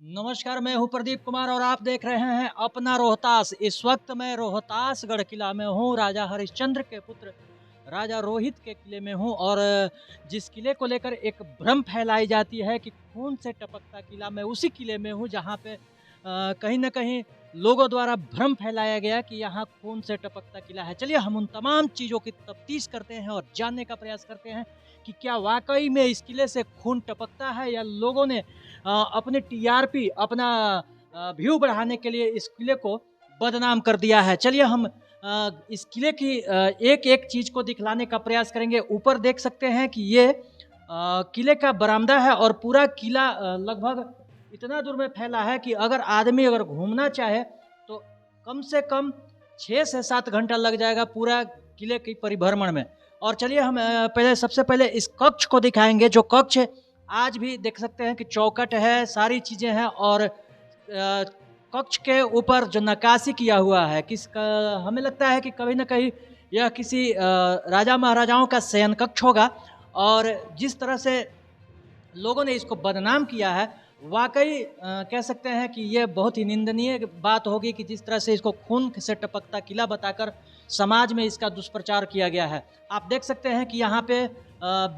नमस्कार, मैं हूं प्रदीप कुमार और आप देख रहे हैं अपना रोहतास। इस वक्त मैं रोहतासगढ़ किला में हूं, राजा हरिश्चंद्र के पुत्र राजा रोहित के किले में हूं। और जिस किले को लेकर एक भ्रम फैलाई जाती है कि खून से टपकता किला, मैं उसी किले में हूं जहां पे कहीं ना कहीं लोगों द्वारा भ्रम फैलाया गया कि यहाँ खून से टपकता किला है। चलिए हम उन तमाम चीज़ों की तफ्तीश करते हैं और जानने का प्रयास करते हैं कि क्या वाकई में इस किले से खून टपकता है या लोगों ने अपने टीआरपी, अपना व्यू बढ़ाने के लिए इस किले को बदनाम कर दिया है। चलिए हम इस किले की एक एक चीज़ को दिखलाने का प्रयास करेंगे। ऊपर देख सकते हैं कि ये किले का बरामदा है और पूरा किला लगभग इतना दूर में फैला है कि अगर घूमना चाहे तो कम से कम 6 से 7 घंटा लग जाएगा पूरा किले की परिभ्रमण में। और चलिए हम सबसे पहले इस कक्ष को दिखाएंगे, जो कक्ष आज भी देख सकते हैं कि चौखट है, सारी चीज़ें हैं। और कक्ष के ऊपर जो नक्काशी किया हुआ है, हमें लगता है कि कहीं ना कहीं यह किसी राजा महाराजाओं का शयन कक्ष होगा। और जिस तरह से लोगों ने इसको बदनाम किया है, वाकई कह सकते हैं कि ये बहुत ही निंदनीय बात होगी कि जिस तरह से इसको खून से टपकता किला बताकर समाज में इसका दुष्प्रचार किया गया है। आप देख सकते हैं कि यहाँ पे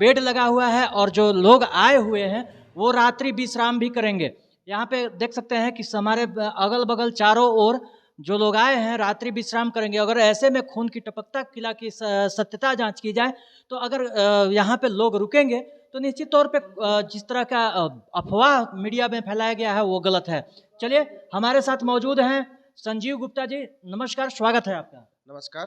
बेड लगा हुआ है और जो लोग आए हुए हैं वो रात्रि विश्राम भी करेंगे। यहाँ पे देख सकते हैं कि हमारे अगल बगल चारों ओर जो लोग आए हैं रात्रि विश्राम करेंगे। अगर ऐसे में खून की टपकता किला की सत्यता जांच की जाए तो अगर यहाँ पे लोग रुकेंगे तो निश्चित तौर पे जिस तरह का अफवाह मीडिया में फैलाया गया है वो गलत है। चलिए हमारे साथ मौजूद हैं संजीव गुप्ता जी। नमस्कार, स्वागत है आपका। नमस्कार।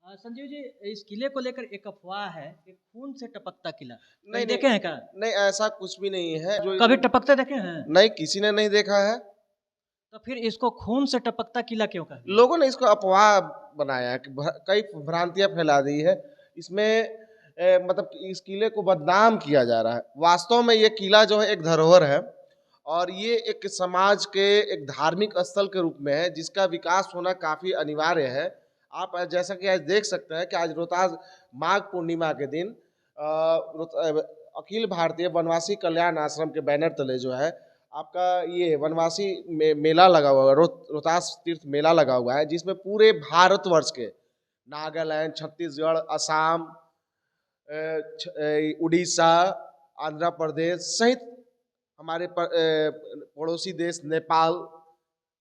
संजीव जी, इस किले को लेकर एक अफवाह है कि खून से टपकता किला, नहीं कहीं नहीं देखे हैं क्या? नहीं, ऐसा कुछ भी नहीं है जो कभी टपकते देखे हैं? नहीं, किसी ने नहीं देखा है। तो फिर इसको खून से टपकता किला क्यों कहा? लोगों ने इसको अफवाह बनाया है कि कई भ्रांतियां फैला दी है इसमें। मतलब कि इस किले को बदनाम किया जा रहा है। वास्तव में ये किला जो है एक धरोहर है और ये एक समाज के एक धार्मिक स्थल के रूप में है जिसका विकास होना काफी अनिवार्य है। आप जैसा कि आज देख सकते हैं कि आज रोहतास माघ पूर्णिमा के दिन अखिल भारतीय वनवासी कल्याण आश्रम के बैनर तले जो है आपका ये वनवासी मेला लगा हुआ है, रोहतास तीर्थ मेला लगा हुआ है, जिसमें पूरे भारतवर्ष के नागालैंड, छत्तीसगढ़, असम, उड़ीसा, आंध्र प्रदेश सहित हमारे पड़ोसी देश नेपाल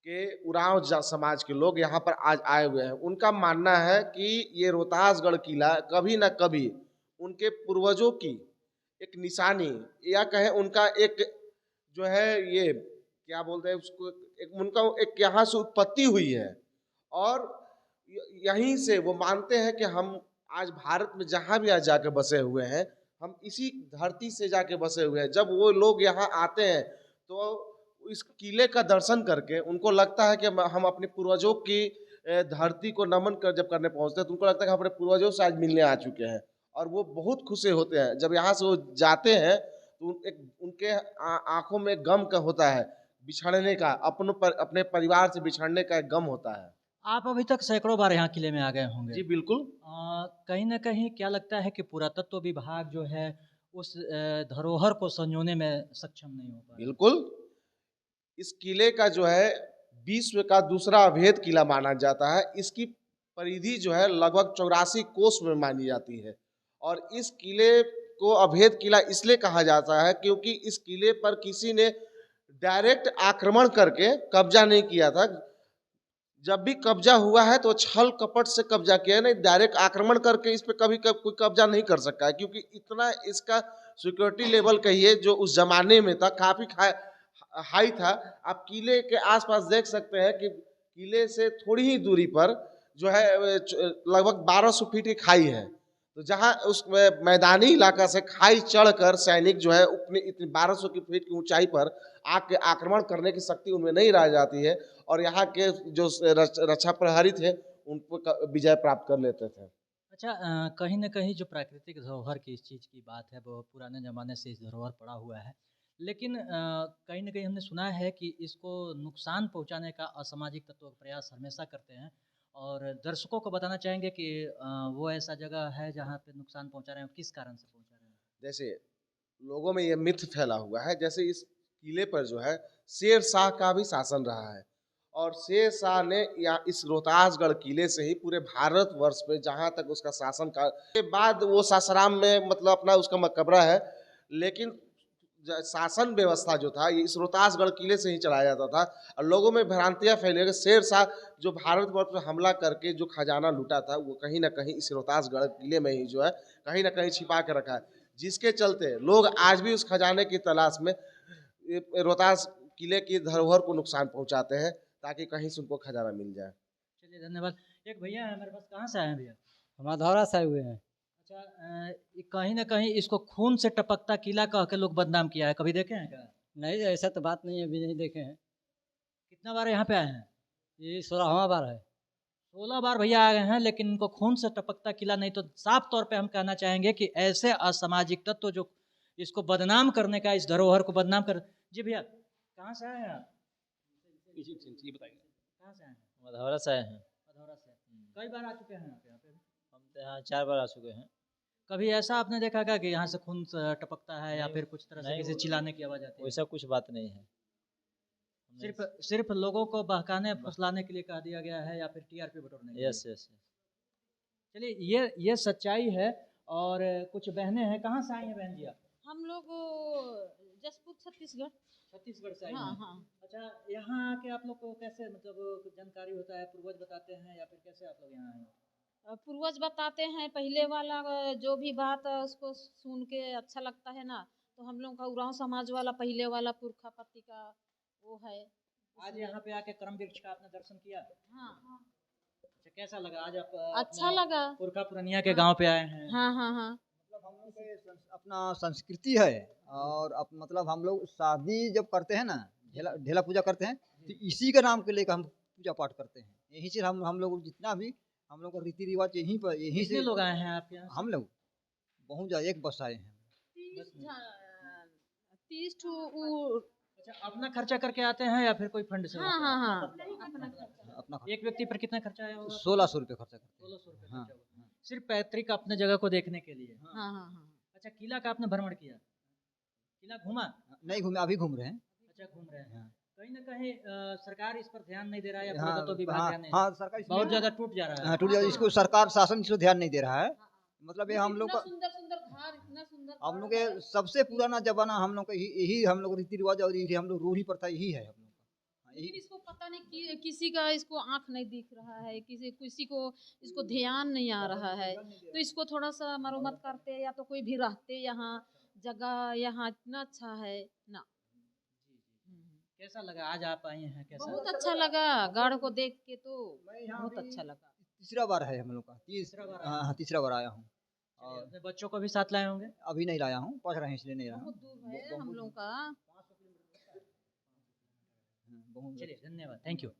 के उरांव समाज के लोग यहाँ पर आज आए हुए हैं। उनका मानना है कि ये रोहतासगढ़ किला कभी न कभी उनके पूर्वजों की एक निशानी या कहे उनका एक जो है ये क्या बोलते हैं उसको, एक उनका एक यहाँ से उत्पत्ति हुई है और यहीं से वो मानते हैं कि हम आज भारत में जहाँ भी आज जाके बसे हुए हैं, हम इसी धरती से जाके बसे हुए हैं। जब वो लोग यहाँ आते हैं तो इस किले का दर्शन करके उनको लगता है कि हम अपने पूर्वजों की धरती को नमन कर जब करने पहुंचते हैं तो उनको लगता है कि हम अपने पूर्वजों से आज मिलने आ चुके हैं और वो बहुत खुश होते हैं। जब यहाँ से वो जाते हैं तो उनके आंखों में गम का होता है, बिछड़ने का, अपने परिवार से बिछड़ने का एक गम होता है। आप अभी तक सैकड़ों बार यहाँ किले में आ गए होंगे। जी बिल्कुल। कहीं ना कहीं क्या लगता है कि पुरातत्व विभाग जो है उस धरोहर को संजोने में सक्षम नहीं हो पा रहा? बिल्कुल, इस किले का जो है विश्व का दूसरा अभेद किला माना जाता है। इसकी परिधि जो है लगभग 84 कोस में मानी जाती है और इस किले को अभेद किला इसलिए कहा जाता है क्योंकि इस किले पर किसी ने डायरेक्ट आक्रमण करके कब्जा नहीं किया था। जब भी कब्जा हुआ है तो छल कपट से कब्जा किया है, नहीं डायरेक्ट आक्रमण करके इस पे कोई कब्जा नहीं कर सकता है क्योंकि इतना इसका सिक्योरिटी लेवल कहिए जो उस जमाने में था काफी हाई था। आप किले के आसपास देख सकते हैं कि किले से थोड़ी ही दूरी पर जो है लगभग 1200 फीट की खाई है। तो जहाँ उस मैदानी इलाका से खाई चढ़कर सैनिक जो है अपनी इतनी 1200 की फीट की ऊंचाई पर आके आक्रमण करने की शक्ति उनमें नहीं रह जाती है और यहाँ के जो रक्षा प्रहरी थे उन पर विजय प्राप्त कर लेते थे। अच्छा, कहीं ना कहीं जो प्राकृतिक धरोहर की इस चीज़ की बात है वो पुराने ज़माने से इस धरोहर पड़ा हुआ है, लेकिन कहीं ना कहीं हमने सुना है कि इसको नुकसान पहुंचाने का असामाजिक तत्व प्रयास हमेशा करते हैं। और दर्शकों को बताना चाहेंगे कि वो ऐसा जगह है जहाँ पे नुकसान पहुंचा रहे हैं, किस कारण से पहुंचा रहे हैं? जैसे लोगों में ये मिथ फैला हुआ है, जैसे इस किले पर जो है शेर शाह का भी शासन रहा है, और शेर शाह ने यहाँ इस रोहतासगढ़ किले से ही पूरे भारतवर्ष पे जहाँ तक उसका शासन का के बाद वो सासाराम में मतलब अपना उसका मकबरा है, लेकिन शासन व्यवस्था जो था ये इस रोहतासगढ़ किले से ही चलाया जाता था। और लोगों में भ्रांतियां फैली कि शेर शाह जो भारतवर्ष पर हमला करके जो खजाना लूटा था वो कहीं ना कहीं इस रोहतासगढ़ किले में ही जो है कहीं ना कहीं छिपा के रखा है, जिसके चलते लोग आज भी उस खजाने की तलाश में रोहतास किले की धरोहर को नुकसान पहुंचाते हैं ताकि कहीं से उनको खजाना मिल जाए। चलिए धन्यवाद। एक भैया है हमारे पास, कहाँ से आए हैं भैया? हम अधौरा से आए हुए हैं। अच्छा, ये कहीं ना कहीं इसको खून से टपकता किला कह के लोग बदनाम किया है, कभी देखे हैं क्या? नहीं, ऐसा तो बात नहीं है, अभी नहीं देखे हैं। कितना बार यहाँ पे आए हैं? ये 16वां बार है। 16 बार भैया आ गए हैं, लेकिन इनको खून से टपकता किला नहीं, तो साफ तौर पे हम कहना चाहेंगे कि ऐसे असामाजिक तत्व जो इसको बदनाम करने का, इस धरोहर को बदनाम कर। जी भैया, कहाँ से आए हैं आप? कहाँ से आए हैं? अधौरा से आए हैं। अधौरा से। कई बार आ चुके हैं आप यहाँ पे? हम तो यहाँ 4 बार आ चुके हैं। कभी ऐसा आपने देखा क्या कि यहाँ से खून टपकता है या फिर कुछ तरह से नहीं, किसी चिल्लाने की आवाज आती है? वैसा कुछ बात नहीं है। सिर्फ लोगों को बहकाने फुसलाने के लिए कह दिया गया है या फिर टीआरपी बटोरने के लिए? Yes yes. चलिए, ये सच्चाई है। और कुछ बहनें हैं, कहाँ से आई हैं बहन जी आप? हम लोग जसपुर छत्तीसगढ़। छत्तीसगढ़ से आई हाँ हैं। हाँ। अच्छा, यहाँ आके आप लोग को कैसे मतलब जानकारी होता है, पूर्वज बताते हैं या फिर कैसे आप लोग यहाँ आए? पूर्वज बताते हैं, पहले वाला जो भी बात उसको सुन के अच्छा लगता है ना, तो हम लोग का उरांव समाज वाला पहले वाला पुरखा पति का वो है। आज यहाँ पे आके करम वृक्ष का आपने दर्शन किया? हाँ। अच्छा, कैसा लगा आज आप? अच्छा लगा। पुरखा पुरनिया के गांव पे आए हैं। हाँ हाँ हाँ। मतलब हम लोग के अपना संस्कृति है, और मतलब हम लोग शादी जब करते हैं ना, ढेला पूजा करते हैं, तो इसी के नाम के लेकर हम पूजा पाठ करते हैं। यहीं से हम लोग जितना भी हम लोग का रीति रिवाज यहीं से लोग आए हैं आपके यहाँ? हम लोग बहुत ज़्यादा, एक बस आए हैं। 30 अच्छा, अपना खर्चा करके आते हैं या फिर कोई फंड से? हाँ हाँ हाँ। अपना एक व्यक्ति पर कितना खर्चा आया होगा? 1600 रुपये खर्चा करते हैं। 1600 रुपये हाँ, खर्चा हुआ। सिर्फ पैतृक अपने जगह को देखने के लिए? हाँ हाँ हाँ। अच्छा, किला का आपने भ्रमण किया? किला घूमा? नहीं घूमे, अभी घूम रहे हैं। अच्छा, घूम रहे हैं। हाँ। कहीं ना कहीं सरकार इस पर ध्यान नहीं दे रहा है या हाँ, पुरातत्व विभाग ध्यान नहीं? हाँ, सरकार बहुत ज्यादा टूट जा रहा है। टूट जाए, इसको सरकार शासन इसको ध्यान नहीं दे रहा है। मतलब ये हम लोग का, सुंदर सुंदर घर, इतना सुंदर हम लोग के सबसे पुराना जमाना, हम लोग का यही हम लोग रीति रिवाज और यही हम लोग रूढ़ी प्रथा यही है हम लोग का। लेकिन इसको पता नहीं कि किसी का इसको आंख नहीं दिख रहा है, किसी को इसको ध्यान नहीं आ रहा है, तो इसको थोड़ा सा मरम्मत करते या तो कोई भी रहते यहाँ, जगह यहाँ इतना अच्छा है ना। कैसा लगा आज आप आई हैं? कैसा? बहुत अच्छा लगा, गढ़ को देख के तो बहुत अच्छा लगा। तीसरा बार है हम लोग का, तीसरा बार? हाँ, तीसरा बार आया हूँ। और अपने बच्चों को भी साथ लाए होंगे? अभी नहीं लाया हूँ, पढ़ रहे हैं इसलिए नहीं लाया हूँ। बहुत दूर है हम लोग का। बहुत चलिए, धन्यवाद, थैंक यू।